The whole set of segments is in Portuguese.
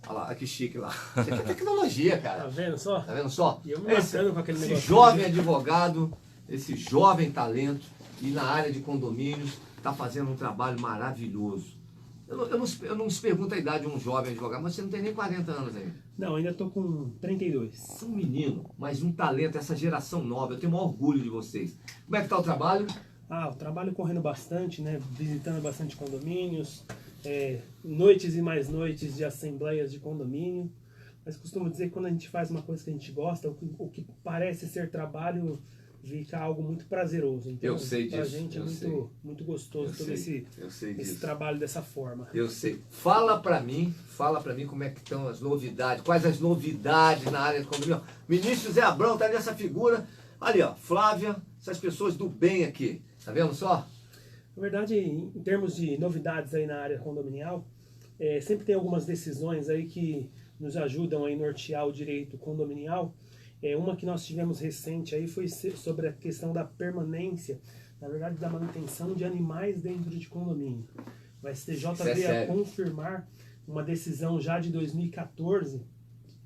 Olha lá, que chique lá. Isso aqui é tecnologia, cara. Tá vendo só? Tá vendo só? E eu me matando com aquele esse negócio. jovem advogado, esse jovem talento, e na área de condomínios, está fazendo um trabalho maravilhoso. Eu não se pergunto a idade de um jovem advogado, mas você não tem nem 40 anos ainda. Não, ainda tô com 32. Você é um menino, mas um talento, essa geração nova. Eu tenho o maior orgulho de vocês. Como é que tá o trabalho? Ah, o trabalho correndo bastante, né? Visitando bastante condomínios, noites e mais noites de assembleias de condomínio. Mas costumo dizer que quando a gente faz uma coisa que a gente gosta, o que parece ser trabalho fica algo muito prazeroso. Então, Eu sei disso. Pra gente é muito gostoso todo esse trabalho dessa forma. Eu sei. Fala pra mim como é que estão as novidades, quais as novidades na área de condomínio. Ministro Zé Abrão tá nessa figura. Ali, ó, Flávia, essas pessoas do bem aqui. Tá vendo só? Na verdade, em termos de novidades aí na área condominial, sempre tem algumas decisões aí que nos ajudam a nortear o direito condominial. Uma que nós tivemos recente aí foi sobre a questão da permanência, na verdade da manutenção de animais dentro de condomínio. O STJ veio a confirmar uma decisão já de 2014,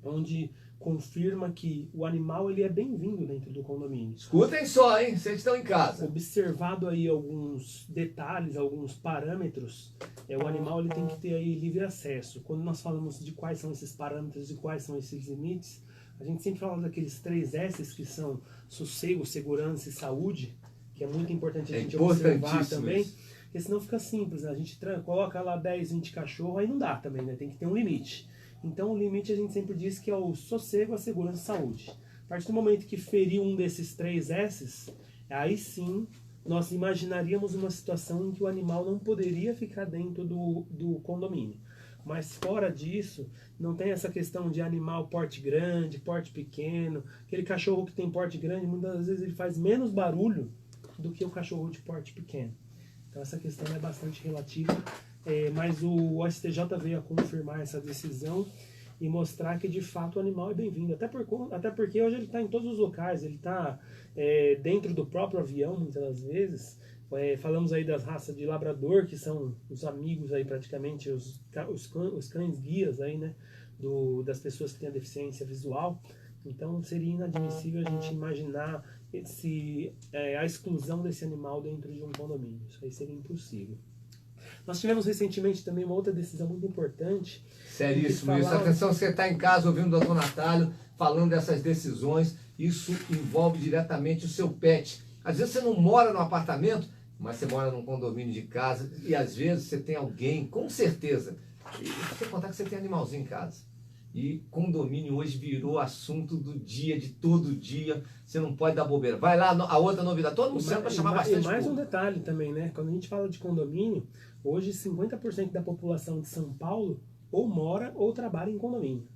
onde confirma que o animal ele é bem-vindo dentro do condomínio. Escutem só, hein? Vocês estão em casa. Observado aí alguns detalhes, alguns parâmetros, o animal ele tem que ter aí livre acesso. Quando nós falamos de quais são esses parâmetros e quais são esses limites, a gente sempre fala daqueles 3 S's que são sossego, segurança e saúde, que é muito importante a gente observar também, porque senão fica simples, né? A gente coloca lá 10, 20 cachorros, aí não dá também, né? Tem que ter um limite. Então o limite a gente sempre diz que é o sossego, a segurança e a saúde. A partir do momento que ferir um desses 3 S's, aí sim nós imaginaríamos uma situação em que o animal não poderia ficar dentro do condomínio. Mas fora disso, não tem essa questão de animal porte grande, porte pequeno. Aquele cachorro que tem porte grande, muitas vezes ele faz menos barulho do que o cachorro de porte pequeno. Então essa questão é bastante relativa, mas o STJ veio a confirmar essa decisão e mostrar que de fato o animal é bem-vindo. Até porque hoje ele está em todos os locais, ele está dentro do próprio avião muitas das vezes. Falamos aí das raças de labrador, que são os amigos aí praticamente, os cães guias aí, né, das pessoas que têm a deficiência visual. Então seria inadmissível a gente imaginar a exclusão desse animal dentro de um condomínio. Isso aí seria impossível. Nós tivemos recentemente também uma outra decisão muito importante. Seríssimo isso. Atenção, você está em casa ouvindo o doutor Natálio falando dessas decisões. Isso envolve diretamente o seu pet. Às vezes você não mora num apartamento, mas você mora num condomínio de casa e às vezes você tem alguém, com certeza, e você contar que você tem animalzinho em casa. E condomínio hoje virou assunto do dia, de todo dia. Você não pode dar bobeira. Vai lá, a outra novidade. Todo mundo sempre vai chamar bastante. E mais um detalhe também, né? Quando a gente fala de condomínio, hoje 50% da população de São Paulo ou mora ou trabalha em condomínio.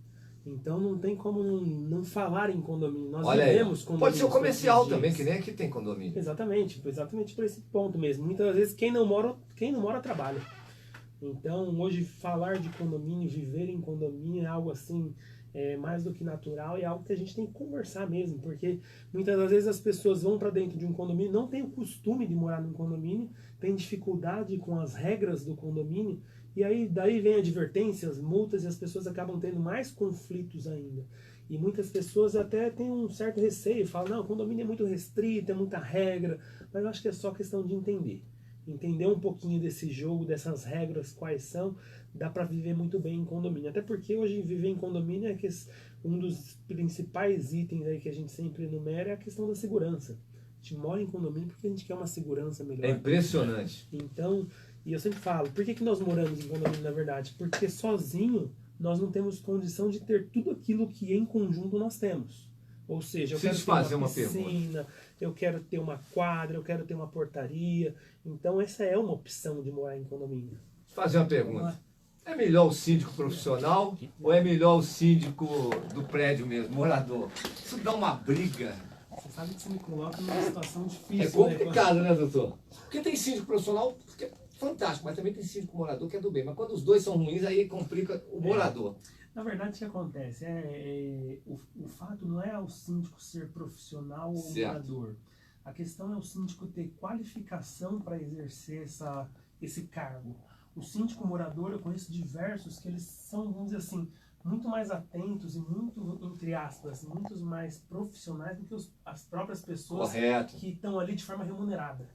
Então não tem como não falar em condomínio. Nós vivemos condomínio. Pode ser o comercial também, que nem aqui tem condomínio. Exatamente por esse ponto mesmo. Muitas vezes quem não mora trabalha. Então hoje falar de condomínio, viver em condomínio é algo assim mais do que natural, e é algo que a gente tem que conversar mesmo, porque muitas das vezes as pessoas vão para dentro de um condomínio, não tem o costume de morar num condomínio, tem dificuldade com as regras do condomínio, e aí daí vem advertências, multas, e as pessoas acabam tendo mais conflitos ainda. E muitas pessoas até têm um certo receio, falam, não, o condomínio é muito restrito, é muita regra, mas eu acho que é só questão de entender um pouquinho desse jogo, dessas regras, quais são, dá para viver muito bem em condomínio. Até porque hoje viver em condomínio é que um dos principais itens aí que a gente sempre enumera é a questão da segurança. A gente mora em condomínio porque a gente quer uma segurança melhor. É impressionante. Então, e eu sempre falo, por que nós moramos em condomínio na verdade? Porque sozinho nós não temos condição de ter tudo aquilo que em conjunto nós temos. Ou seja, eu quero ter uma piscina, eu quero ter uma quadra, eu quero ter uma portaria. Então essa é uma opção de morar em condomínio. Deixa eu fazer uma pergunta. É melhor o síndico profissional ou é melhor o síndico do prédio mesmo, morador? Isso dá uma briga. Você sabe que você me coloca numa situação difícil. É complicado, né, doutor? Porque tem síndico profissional que é fantástico, mas também tem síndico morador que é do bem. Mas quando os dois são ruins, aí complica o morador. Na verdade, o que acontece? O fato não é o síndico ser profissional ou morador. A questão é o síndico ter qualificação para exercer esse cargo. O síndico morador, eu conheço diversos que eles são, vamos dizer assim, muito mais atentos e muito, entre aspas, muito mais profissionais do que as próprias pessoas Correto. que estão ali de forma remunerada.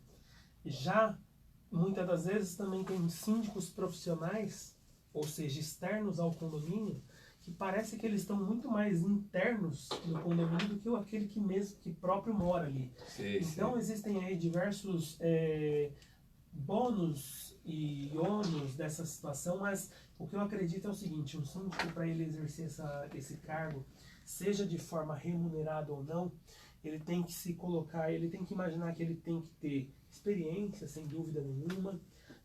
Já, muitas das vezes, também tem síndicos profissionais, ou seja, externos ao condomínio, que parece que eles estão muito mais internos no condomínio do que aquele que próprio mora ali. Então existem aí diversos bônus e ônus dessa situação, mas o que eu acredito é o seguinte: um síndico, para ele exercer esse cargo, seja de forma remunerada ou não, ele tem que se colocar, ele tem que imaginar que ele tem que ter experiência, sem dúvida nenhuma,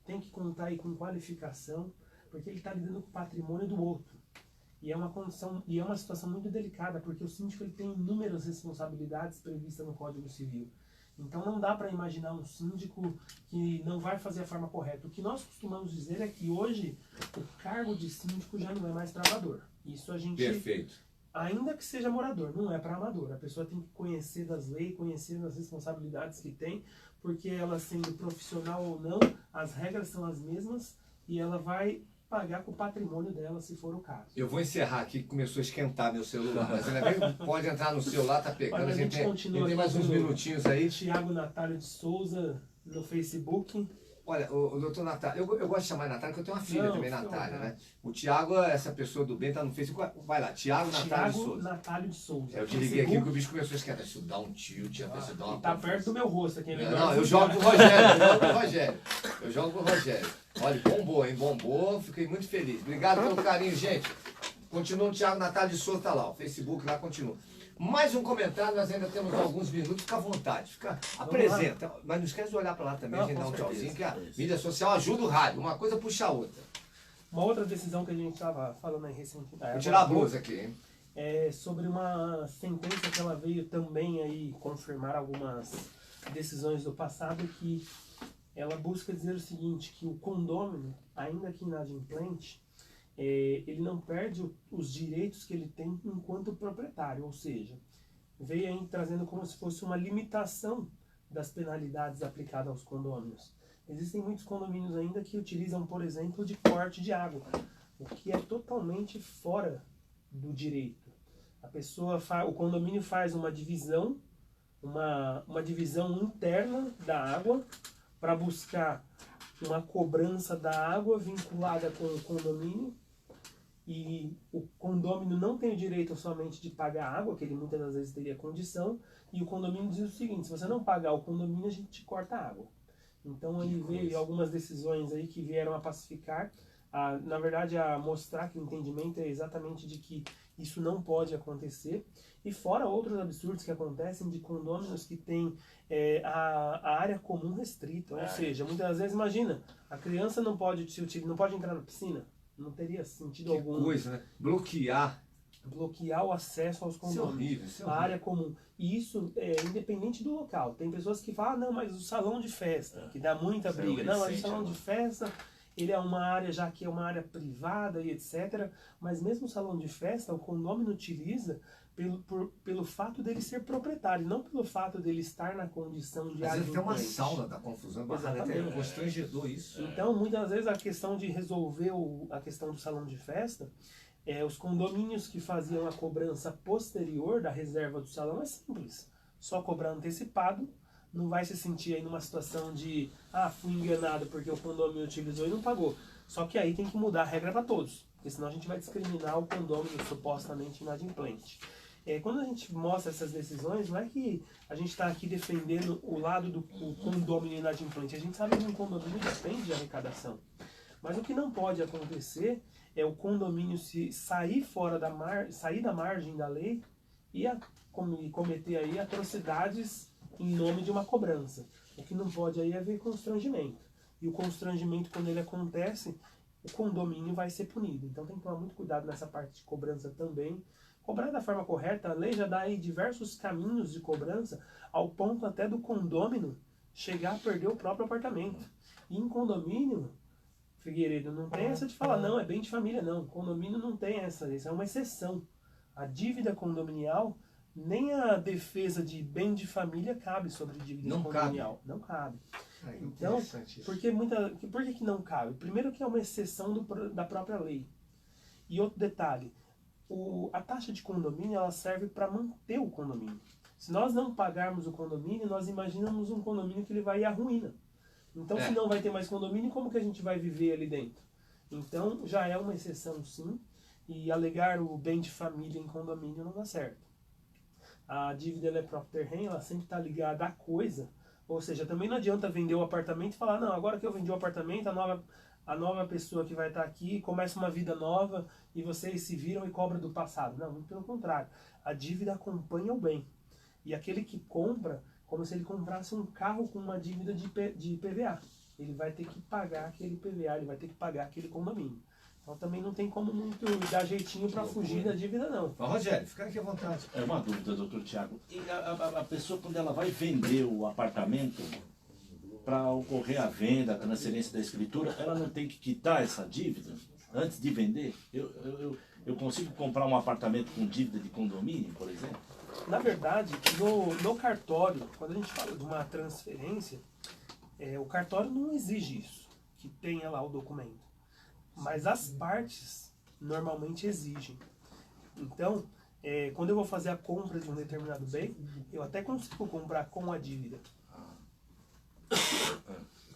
tem que contar aí com qualificação, porque ele está lidando com o patrimônio do outro. E é uma condição, e é uma situação muito delicada, porque o síndico ele tem inúmeras responsabilidades previstas no Código Civil. Então não dá para imaginar um síndico que não vai fazer a forma correta. O que nós costumamos dizer é que hoje o cargo de síndico já não é mais para amador. Isso a gente... Perfeito. Ainda que seja morador, não é para amador. A pessoa tem que conhecer das leis, conhecer das responsabilidades que tem, porque ela sendo profissional ou não, as regras são as mesmas e ela vai pagar com o patrimônio dela, se for o caso. Eu vou encerrar aqui, que começou a esquentar meu celular, mas ainda bem, pode entrar no celular, tá pegando. Olha, a gente tem mais uns minutinhos aí. Tiago Natália de Souza no Facebook. Olha, o doutor Natália, eu gosto de chamar de Natália, porque eu tenho uma filha também, Natália, né? O Tiago, essa pessoa do bem, tá no Facebook. Vai lá, Tiago Natália de Souza. Natália de Souza. Eu te liguei aqui que o bicho começou a esquentar. Isso dá um tilt, isso dá uma... Tá perto do meu rosto aqui. Não, eu jogo pro Rogério, eu jogo pro Rogério. Olha, bombou, hein? Bombou, fiquei muito feliz. Obrigado pelo carinho, gente. Continua o Tiago Natália de Souza, tá lá, o Facebook lá continua. Mais um comentário, nós ainda temos alguns minutos, fica à vontade, apresenta. Mas não esquece de olhar para lá também, a gente dá um tchauzinho, que a mídia social ajuda o rádio, uma coisa puxa a outra. Uma outra decisão que a gente estava falando aí recentemente. Vou tirar a blusa aqui, hein? É sobre uma sentença que ela veio também aí confirmar algumas decisões do passado, que ela busca dizer o seguinte, que o condômino, ainda que inadimplente, ele não perde os direitos que ele tem enquanto proprietário, ou seja, veio aí trazendo como se fosse uma limitação das penalidades aplicadas aos condôminos. Existem muitos condomínios ainda que utilizam, por exemplo, de corte de água, o que é totalmente fora do direito. O condomínio faz uma divisão, uma divisão interna da água para buscar uma cobrança da água vinculada com o condomínio, e o condômino não tem o direito somente de pagar a água, que ele muitas das vezes teria condição, e o condomínio diz o seguinte: se você não pagar o condomínio, a gente te corta a água. Então aí veio algumas decisões aí que vieram a pacificar, na verdade a mostrar que o entendimento é exatamente de que isso não pode acontecer, e fora outros absurdos que acontecem de condôminos que têm a área comum restrita, ou seja, muitas das vezes, imagina, a criança não pode entrar na piscina, não teria sentido algum. Que coisa, né? Bloquear o acesso aos condomínios, isso é horrível. a área comum. E isso é independente do local. Tem pessoas que falam, não, mas o salão de festa, que dá muita briga. Não, mas o salão de festa, ele é uma área, já que é uma área privada e etc. Mas mesmo o salão de festa, o condômino utiliza pelo fato dele ser proprietário, não pelo fato dele estar na condição de área. Às vezes tem uma sauna da confusão, até constrangedor isso. Então, muitas vezes a questão de resolver a questão do salão de festa, os condomínios que faziam a cobrança posterior da reserva do salão é simples. Só cobrar antecipado, não vai se sentir aí numa situação de fui enganado porque o condomínio utilizou e não pagou. Só que aí tem que mudar a regra para todos, porque senão a gente vai discriminar o condômino supostamente inadimplente. Quando a gente mostra essas decisões, não é que a gente está aqui defendendo o lado do condomínio inadimplente. A gente sabe que um condomínio depende de arrecadação. Mas o que não pode acontecer é o condomínio sair da margem da lei e cometer aí atrocidades em nome de uma cobrança. O que não pode aí é haver constrangimento. E o constrangimento, quando ele acontece, o condomínio vai ser punido. Então tem que tomar muito cuidado nessa parte de cobrança também. Cobrar da forma correta, a lei já dá aí diversos caminhos de cobrança, ao ponto até do condômino chegar a perder o próprio apartamento. E em condomínio, Figueiredo, não tem essa de falar, não, é bem de família, não. Condomínio não tem essa, isso é uma exceção. A dívida condominial, nem a defesa de bem de família cabe sobre dívida condominial. Não cabe. Então, por que não cabe? Primeiro que é uma exceção da própria lei. E outro detalhe, A taxa de condomínio ela serve para manter o condomínio. Se nós não pagarmos o condomínio, nós imaginamos um condomínio que ele vai ir à ruína. Então, se não vai ter mais condomínio, como que a gente vai viver ali dentro? Então, já é uma exceção, sim, e alegar o bem de família em condomínio não dá certo. A dívida ela é própria terreno, ela sempre está ligada à coisa, ou seja, também não adianta vender o apartamento e falar, não, agora que eu vendi o apartamento, a nova pessoa que vai estar aqui começa uma vida nova e vocês se viram e cobram do passado. Não, muito pelo contrário. A dívida acompanha o bem. E aquele que compra, como se ele comprasse um carro com uma dívida de IPVA. Ele vai ter que pagar aquele IPVA, ele vai ter que pagar aquele condomínio. Então também não tem como muito dar jeitinho para fugir da dívida, não. Mas, Rogério, fica aqui à vontade. É uma dúvida, doutor Tiago. E a pessoa, quando ela vai vender o apartamento, para ocorrer a venda, a transferência da escritura, ela não tem que quitar essa dívida antes de vender? Eu consigo comprar um apartamento com dívida de condomínio, por exemplo? Na verdade, no cartório, quando a gente fala de uma transferência, o cartório não exige isso, que tenha lá o documento. Mas as partes normalmente exigem. Então, quando eu vou fazer a compra de um determinado bem, eu até consigo comprar com a dívida.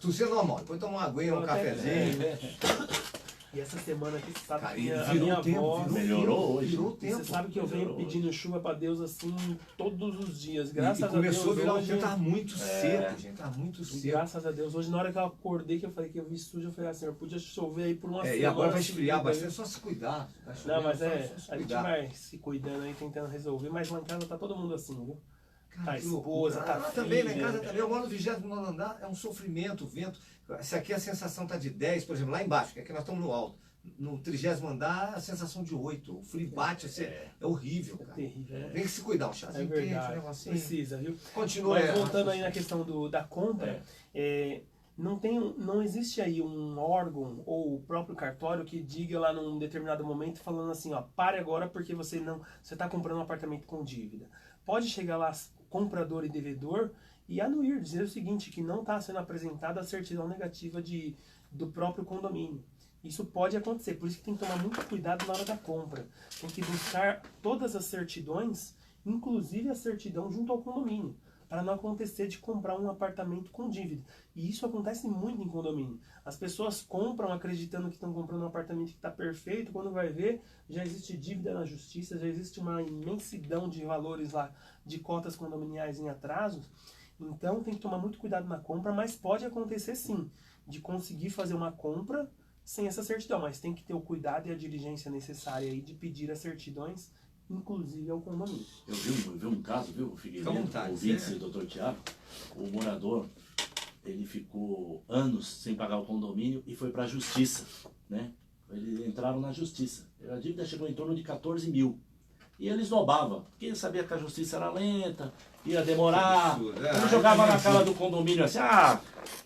Tossir é normal, depois toma uma aguinha, um cafezinho. E essa semana aqui, você sabe Cara, que a virou minha tempo, avó... melhorou hoje. Virou tempo. Você sabe que eu venho pedindo chuva para Deus assim todos os dias. Graças a Deus. Começou a virar hoje, um tempo, tá muito seco, gente. Tá muito seco. Graças a Deus. Hoje, na hora que eu acordei, que eu falei que eu vi sujo, eu falei assim, eu podia chover aí por uma semana. E agora vai esfriar seguida, bastante, só se cuidar. Tá chovendo, não, mas só se a gente cuidar. vai se cuidando aí, tentando resolver. Mas lá em casa tá todo mundo assim, viu? Cara, Tá a que esposa, loucura. tá a Lá também, lá em filha. casa também. Eu moro no 29º andar, é um sofrimento, o vento. Se aqui a sensação tá de 10, por exemplo, lá embaixo, que aqui nós estamos no alto. No 30º andar, a sensação de 8. O frio bate, é horrível, cara. Terrível, Tem que se cuidar, um É chazinho quente, um verdade. negocinho. Precisa, viu? Continua. Mas voltando aí na questão da compra, não existe aí um órgão ou o próprio cartório que diga lá num determinado momento falando assim, ó, pare agora porque você está comprando um apartamento com dívida. Pode chegar lá comprador e devedor e anuir, dizer o seguinte, que não está sendo apresentada a certidão negativa do próprio condomínio. Isso pode acontecer, por isso que tem que tomar muito cuidado na hora da compra. Tem que buscar todas as certidões, inclusive a certidão junto ao condomínio, para não acontecer de comprar um apartamento com dívida. E isso acontece muito em condomínio. As pessoas compram acreditando que estão comprando um apartamento que está perfeito, quando vai ver, já existe dívida na justiça, já existe uma imensidão de valores lá, de cotas condominiais em atrasos. Então tem que tomar muito cuidado na compra, mas pode acontecer sim, de conseguir fazer uma compra sem essa certidão, mas tem que ter o cuidado e a diligência necessária aí de pedir as certidões, inclusive ao condomínio. Eu vi um caso, viu, Figueiredo, ouvinte do doutor Tiago, o morador, ele ficou anos sem pagar o condomínio e foi para a justiça, né? Eles entraram na justiça. A dívida chegou em torno de 14 mil. E ele esnobava, porque ele sabia que a justiça era lenta, ia demorar. Ele jogava na cara do condomínio assim,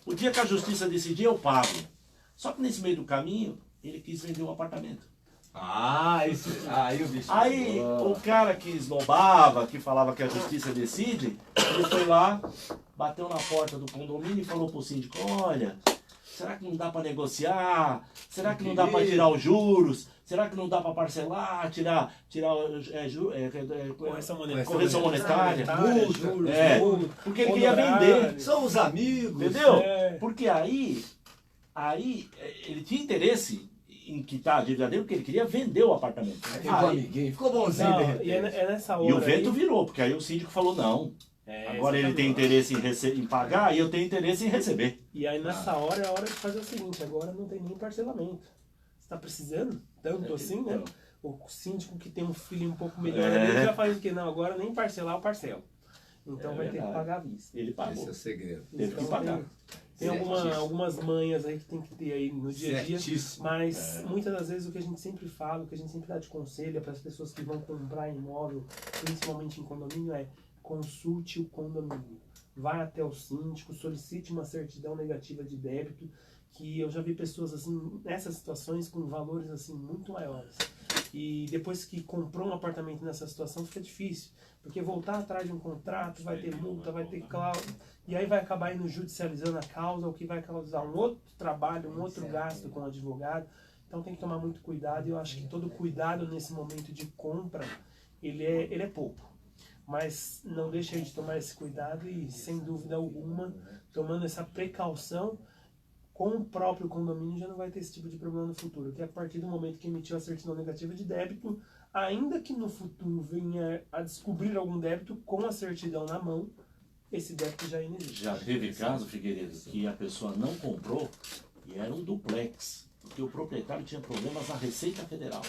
o dia que a justiça decidir eu pago. Só que nesse meio do caminho, ele quis vender o apartamento. Aí o bicho. Aí o cara que esnobava, que falava que a justiça decide, ele foi lá, bateu na porta do condomínio e falou pro síndico, olha, será que não dá para negociar? Será que não dá para tirar os juros? Será que não dá para parcelar, tirar correção monetária, multa? Juros, Porque ele queria vender. São os amigos. Entendeu? Porque aí ele tinha interesse em quitar a dívida dele, porque ele queria vender o apartamento. Ficou amiguinho, ficou bonzinho Não, de repente. e é nessa hora E o vento aí, virou, porque aí o síndico falou, não. Agora ele tem interesse em pagar e eu tenho interesse em receber. E aí nessa hora é a hora de fazer o seguinte, agora não tem nem parcelamento. Você está precisando tanto assim, né? Então. O síndico que tem um filho um pouco melhor, ele já faz o quê? Não, agora nem parcelar, eu parcelo. Então vai ter que pagar à vista. Ele Esse pagou. é o segredo. Teve que pagar. Tem algumas manhas aí que tem que ter aí no dia a dia, Certíssimo. mas muitas das vezes o que a gente sempre fala, o que a gente sempre dá de conselho para as pessoas que vão comprar imóvel, principalmente em condomínio, é consulte o condomínio. Vai até o síndico, solicite uma certidão negativa de débito, que eu já vi pessoas assim, nessas situações com valores assim muito maiores. E depois que comprou um apartamento nessa situação fica difícil, porque voltar atrás de um contrato, vai ter multa, vai ter cláusula, e aí vai acabar indo judicializando a causa, o que vai causar um outro trabalho, um outro gasto com o advogado. Então tem que tomar muito cuidado, e eu acho que todo cuidado nesse momento de compra, ele é pouco. Mas não deixe de tomar esse cuidado e, sem dúvida alguma, tomando essa precaução, com o próprio condomínio já não vai ter esse tipo de problema no futuro. Que a partir do momento que emitiu a certidão negativa de débito, ainda que no futuro venha a descobrir algum débito, com a certidão na mão, esse débito já inexiste. Já teve caso, Figueiredo, que a pessoa não comprou e era um duplex, porque o proprietário tinha problemas na Receita Federal.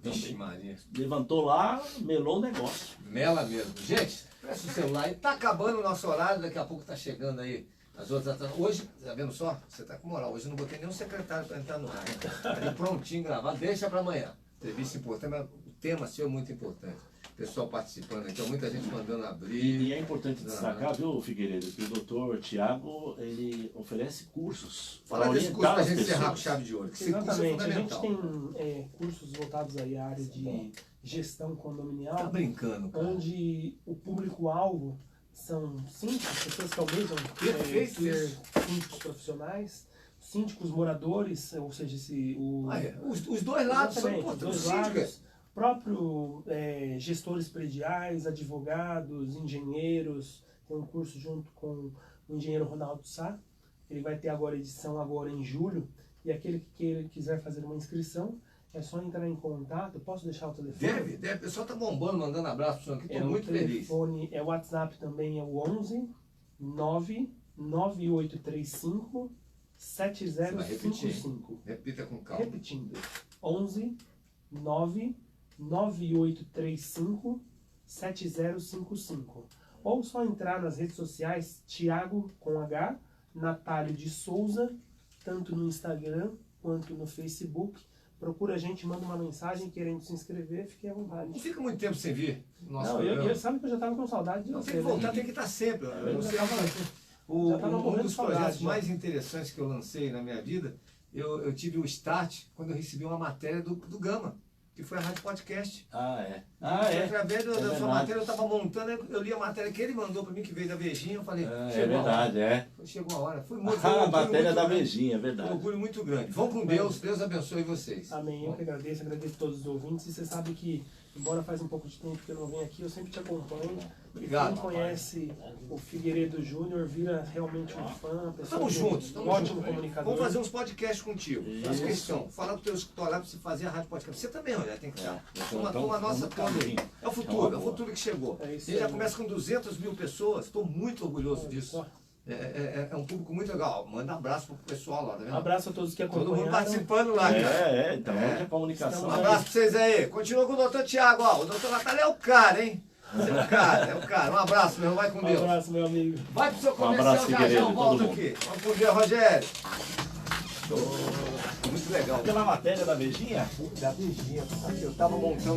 Vixe Maria. Levantou lá, melou o negócio. Mela mesmo. Gente, presta o celular. Tá acabando o nosso horário, daqui a pouco tá chegando aí as outras. Hoje, tá vendo só? Você tá com moral. Hoje eu não botei nenhum secretário para entrar no ar. Tá ali prontinho, gravado. Deixa para amanhã. Entrevista importante, mas o tema seu é muito importante. Pessoal participando aqui, muita gente mandando abrir. E é importante destacar, viu, Figueiredo, que o doutor Tiago, ele oferece cursos. Fala desse curso para a gente encerrar com chave de ouro. Esse curso é Exatamente, a gente fundamental. tem cursos voltados aí à área de gestão condominial, Tá brincando, cara. onde o público-alvo são síndicos, pessoas que almejam Perfeito ser isso. síndicos profissionais, síndicos moradores, ou seja, Os dois lados são exatamente, importantes. os dois lados, próprio gestores prediais, advogados, engenheiros. Tem um curso junto com o engenheiro Ronaldo Sá. Ele vai ter agora edição agora em julho, e aquele que quiser fazer uma inscrição, é só entrar em contato. Posso deixar o telefone? Deve. O pessoal tá bombando, mandando abraço pro senhor aqui. Tô muito feliz. O WhatsApp também é o 11 99835 7055. Repita com calma. Repetindo, 11 99835 7055. Ou só entrar nas redes sociais, Thiago com H, Natálio de Souza, tanto no Instagram quanto no Facebook. Procura a gente, manda uma mensagem querendo se inscrever, fique à vontade. Não fica muito tempo sem vir no nosso Não, programa. eu sabe que eu já estava com saudade de Não, você. tem que né? voltar, tem que estar sempre. Eu Você já tava um morrendo dos de saudade, projetos já. mais interessantes que eu lancei na minha vida, eu tive o start quando eu recebi uma matéria do Gama, que foi a Rádio Podcast. Através da sua matéria eu estava montando, eu li a matéria que ele mandou para mim, que veio da Vejinha, eu falei, É verdade, chegou a hora. Foi muito, A matéria da Vejinha, é um verdade. orgulho muito grande. Vão com Deus, Deus abençoe vocês. Amém, eu que agradeço todos os ouvintes. E você sabe que, embora faz um pouco de tempo que eu não venho aqui, eu sempre te acompanho. Obrigado, Quem conhece o Figueiredo Júnior vira realmente um fã. Estamos juntos, um ótimo comunicador. Vamos fazer uns podcasts contigo. Faz Isso. questão. Fala pro teu escritório lá para você fazer a rádio podcast. Você também, olha, tem que estar. Toma a Então, nossa vamos turma aí. caminho. É o futuro que chegou. É A isso gente já aí. começa com 200 mil pessoas. Estou muito orgulhoso disso. É um público muito legal. Manda abraço pro pessoal lá, tá vendo? Abraço a todos que Todo acompanharam. mundo participando lá, cara. Então, é comunicação. Um abraço pra vocês aí. Continua com o doutor Tiago, ó. O doutor Natália é o cara, hein? Você é o cara. Um abraço, meu irmão. Vai com Um Deus. abraço, meu amigo. Vai pro seu comercial, abraço, já Figueiredo, eu volto todo aqui. Vamos com Deus, Rogério. Muito legal. Pela matéria da Vejinha? Da Virgínia, sabe? Eu tava montando